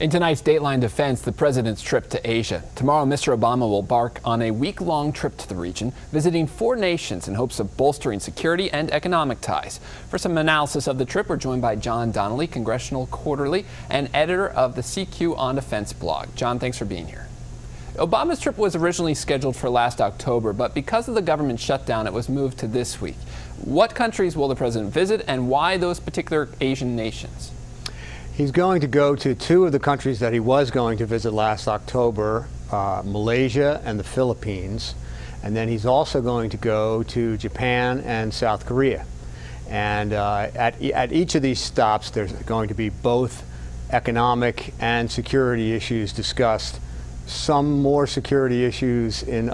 In tonight's Dateline Defense, the president's trip to Asia. Tomorrow, Mr. Obama will embark on a week-long trip to the region, visiting 4 nations in hopes of bolstering security and economic ties. For some analysis of the trip, we're joined by John Donnelly, Congressional Quarterly and editor of the CQ on Defense blog. John, thanks for being here. Obama's trip was originally scheduled for last October, but because of the government shutdown, it was moved to this week. What countries will the president visit, and why those particular Asian nations? He's going to go to 2 of the countries that he was going to visit last October, Malaysia and the Philippines. And then he's also going to go to Japan and South Korea. And at each of these stops, there's going to be both economic and security issues discussed. Some more security issues in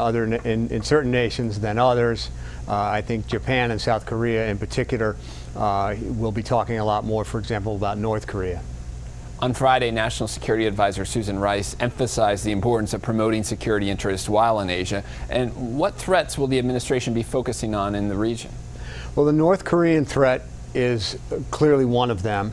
certain nations than others. I think Japan and South Korea in particular will be talking a lot more, for example, about North Korea. On Friday, National Security Advisor Susan Rice emphasized the importance of promoting security interests while in Asia. And what threats will the administration be focusing on in the region? Well, the North Korean threat is clearly one of them.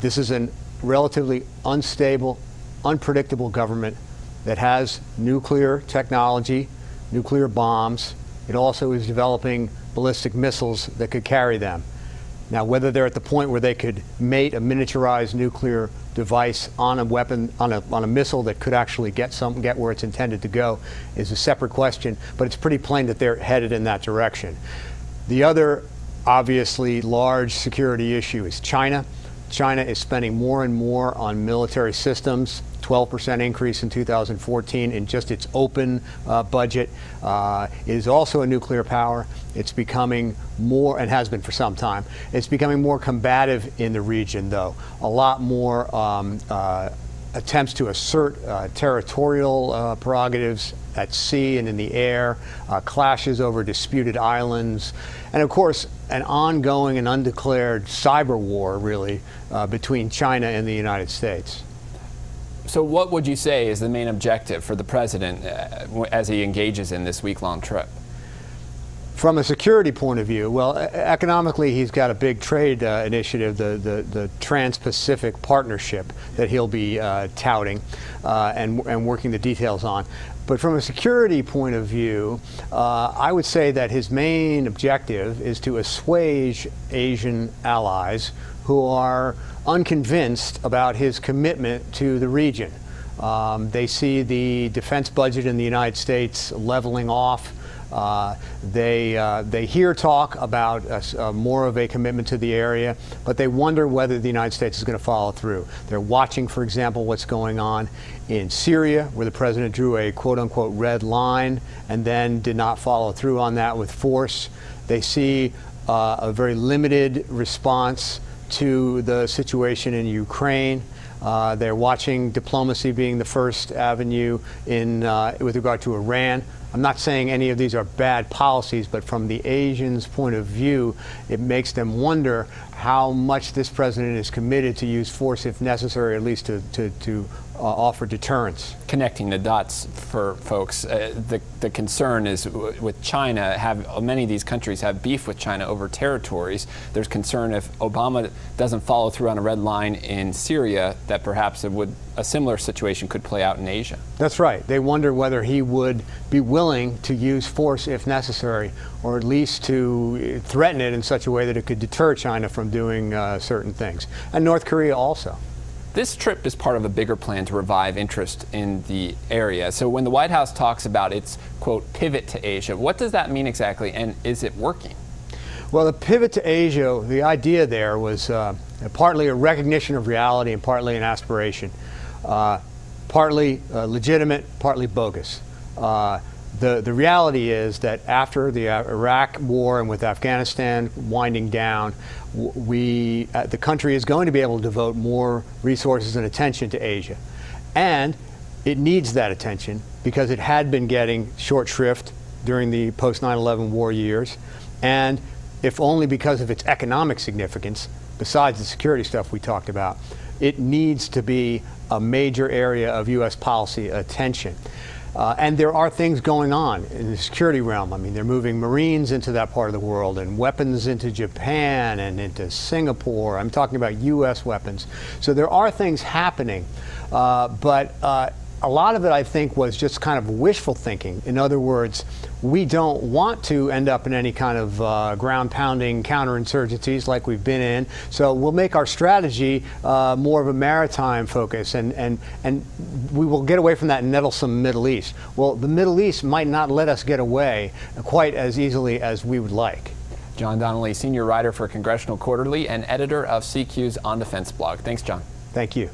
This is a relatively unstable, unpredictable government that has nuclear technology, nuclear bombs. It also is developing ballistic missiles that could carry them. Now, whether they're at the point where they could mate a miniaturized nuclear device on a weapon, on a missile that could actually get where it's intended to go, is a separate question. But it's pretty plain that they're headed in that direction. The other, obviously, large security issue is China. China is spending more and more on military systems. 12% increase in 2014 in just its open budget. It is also a nuclear power. It's becoming more, and has been for some time, it's becoming more combative in the region, though. A lot more attempts to assert territorial prerogatives at sea and in the air, clashes over disputed islands, and of course an ongoing and undeclared cyber war, really, between China and the United States. So what would you say is the main objective for the president as he engages in this week-long trip? From a security point of view, well, economically, he's got a big trade initiative, the Trans-Pacific Partnership, that he'll be touting and working the details on. But from a security point of view, I would say that his main objective is to assuage Asian allies who are unconvinced about his commitment to the region. They see the defense budget in the United States leveling off. They hear talk about more of a commitment to the area, but they wonder whether the United States is going to follow through. They're watching, for example, what's going on in Syria, where the president drew a quote-unquote red line and then did not follow through on that with force. They see a very limited response to the situation in Ukraine. They're watching diplomacy being the first avenue with regard to Iran. I'm not saying any of these are bad policies, but from the Asians' point of view, it makes them wonder how much this president is committed to use force if necessary, at least to offer deterrence. Connecting the dots for folks, the concern is with China. Many of these countries have beef with China over territories. There's concern if Obama doesn't follow through on a red line in Syria, that perhaps a similar situation could play out in Asia. That's right. They wonder whether he would be willing to use force if necessary, or at least to threaten it in such a way that it could deter China from doing certain things. And North Korea also. This trip is part of a bigger plan to revive interest in the area. So when the White House talks about its, quote, pivot to Asia, what does that mean exactly, and is it working? Well, the pivot to Asia, the idea there was partly a recognition of reality and partly an aspiration. Partly legitimate, partly bogus. The reality is that after the Iraq war and with Afghanistan winding down, the country is going to be able to devote more resources and attention to Asia. And it needs that attention because it had been getting short shrift during the post-9/11 war years, and if only because of its economic significance, besides the security stuff we talked about, it needs to be a major area of U.S. policy attention. And there are things going on in the security realm. I mean, they're moving Marines into that part of the world and weapons into Japan and into Singapore. I'm talking about U.S. weapons. So there are things happening, but a lot of it, I think, was just kind of wishful thinking. In other words, we don't want to end up in any kind of ground-pounding counterinsurgencies like we've been in. So we'll make our strategy more of a maritime focus, and we will get away from that nettlesome Middle East. Well, the Middle East might not let us get away quite as easily as we would like. John Donnelly, senior writer for Congressional Quarterly and editor of CQ's On Defense blog. Thanks, John. Thank you.